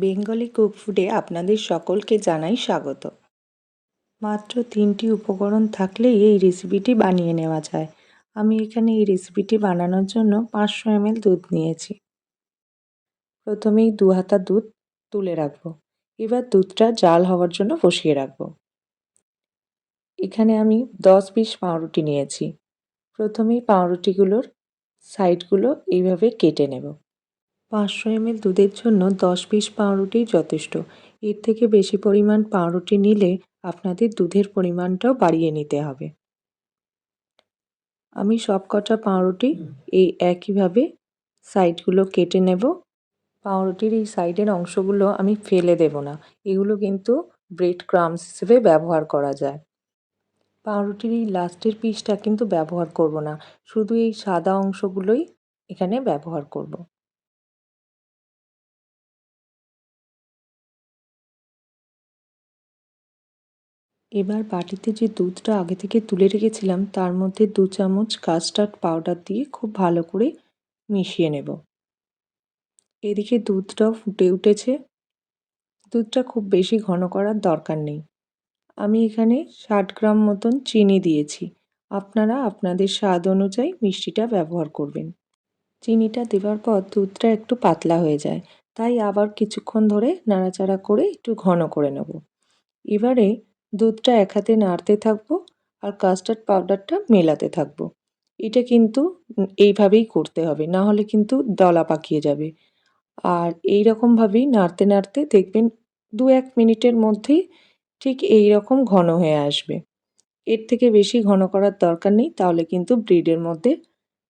Bengali cook ফুডে আপনাদের সকলকে জানাই স্বাগত। মাত্র 3টি উপকরণ থাকলেই এই রেসিপিটি বানিয়ে নেওয়া যায়। আমি এখানে এই রেসিপিটি বানানোর জন্য 500 ml দুধ নিয়েছি। প্রথমেই 2 হাতা দুধ তুলে রাখবো। এবার দুধটা জাল হওয়ার জন্য বসিয়ে রাখবো। এখানে আমি 10 পিস পাউরুটি নিয়েছি। প্রথমেই পাউরুটিগুলোর সাইডগুলো এইভাবে কেটে নেব। 500 ml দুধের জন্য 10 পিস পাউরুটি যথেষ্ট। এর থেকে বেশি পরিমাণ পাউরুটি নিলে আপনাদের দুধের পরিমাণটাও বাড়িয়ে নিতে হবে। আমি সবকটা পাউরুটি এই একইভাবে সাইডগুলো কেটে নেব। পাউরুটির এই সাইডের অংশগুলো আমি ফেলে দেব না, এগুলো কিন্তু ব্রেড ক্রাম্বস হিসেবে ব্যবহার করা যায়। পাউরুটির এই লাস্টের পিসটা কিন্তু ব্যবহার করব না, শুধু এই সাদা অংশগুলোই এখানে ব্যবহার করব। এবার বাটিতে যে দুধটা আগে থেকে তুলে রেখেছিলাম তার মধ্যে 2 চামচ কাস্টার্ড পাউডার দিয়ে খুব ভালো করে মিশিয়ে নেব। এদিকে দুধটাও ফুটে উঠেছে। দুধটা খুব বেশি ঘন করার দরকার নেই। আমি এখানে 60 গ্রাম মতন চিনি দিয়েছি। আপনারা আপনাদের স্বাদ অনুযায়ী মিষ্টিটা ব্যবহার করবেন। চিনিটা দেওয়ার পর দুধটা একটু পাতলা হয়ে যায়, তাই আবার কিছুক্ষণ ধরে নাড়াচাড়া করে একটু ঘন করে নেব। এবারে দুধটা এক হাতে নাড়তে থাকবো আর কাস্টার্ড পাউডারটা মেলাতে থাকবো। এটা কিন্তু এইভাবেই করতে হবে, না হলে কিন্তু দলা পাকিয়ে যাবে। আর এই রকমভাবেই নাড়তে নাড়তে দেখবেন 2-1 মিনিটের মধ্যেই ঠিক এই রকম ঘন হয়ে আসবে। এর থেকে বেশি ঘন করার দরকার নেই, তাহলে কিন্তু ব্রেডের মধ্যে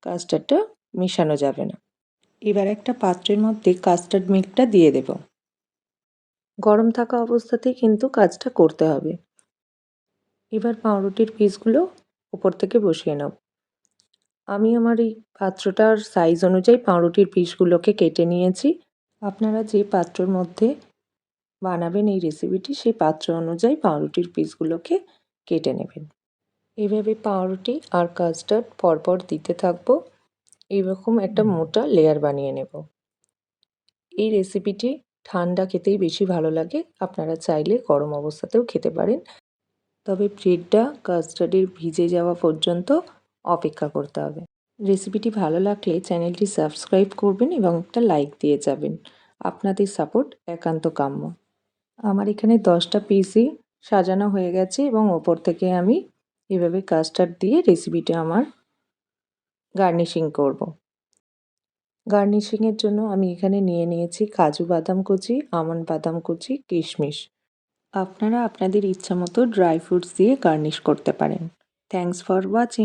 কাস্টার্ডটা মেশানো যাবে না। এবার একটা পাত্রের মধ্যে কাস্টার্ড মিল্কটা দিয়ে দেব। গরম থাকা অবস্থাতেই কিন্তু কাজটা করতে হবে। এবার পাউরুটির পিসগুলো উপর থেকে বসিয়ে নেব। আমি আমার এই পাত্রটার সাইজ অনুযায়ী পাউরুটির পিসগুলোকে কেটে নিয়েছি। আপনারা যে পাত্রের মধ্যে বানাবেন এই রেসিপিটি সেই পাত্র অনুযায়ী পাউরুটির পিসগুলোকে কেটে নেবেন। এইভাবে পাউরুটি আর কাস্টার্ড পরপর দিতে থাকবো। এইরকম একটা মোটা লেয়ার বানিয়ে নেব। এই রেসিপিটি ঠান্ডা খেতেই বেশি ভালো লাগে, আপনারা চাইলে গরম অবস্থাতেও খেতে পারেন। তবে ব্রেডটা কাস্টার্ডের ভিজে যাওয়া পর্যন্ত অপেক্ষা করতে হবে। রেসিপিটি ভালো লাগলে চ্যানেলটি সাবস্ক্রাইব করবেন এবং একটা লাইক দিয়ে যাবেন। আপনাদের সাপোর্ট একান্ত কাম্য। আমার এখানে 10টা পিসই সাজানো হয়ে গেছে এবং ওপর থেকে আমি এভাবে কাস্টার্ড দিয়ে রেসিপিটা আমার গার্নিশিং করব। গার্নিশিংয়ের জন্য আমি এখানে নিয়ে নিয়েছি কাজু বাদাম কুচি, আমন্ড বাদাম কুচি, কিশমিশ। আপনারা আপনাদের ইচ্ছা মতো ড্রাই ফ্রুটস দিয়ে গার্নিশ করতে পারেন। Thanks for watching.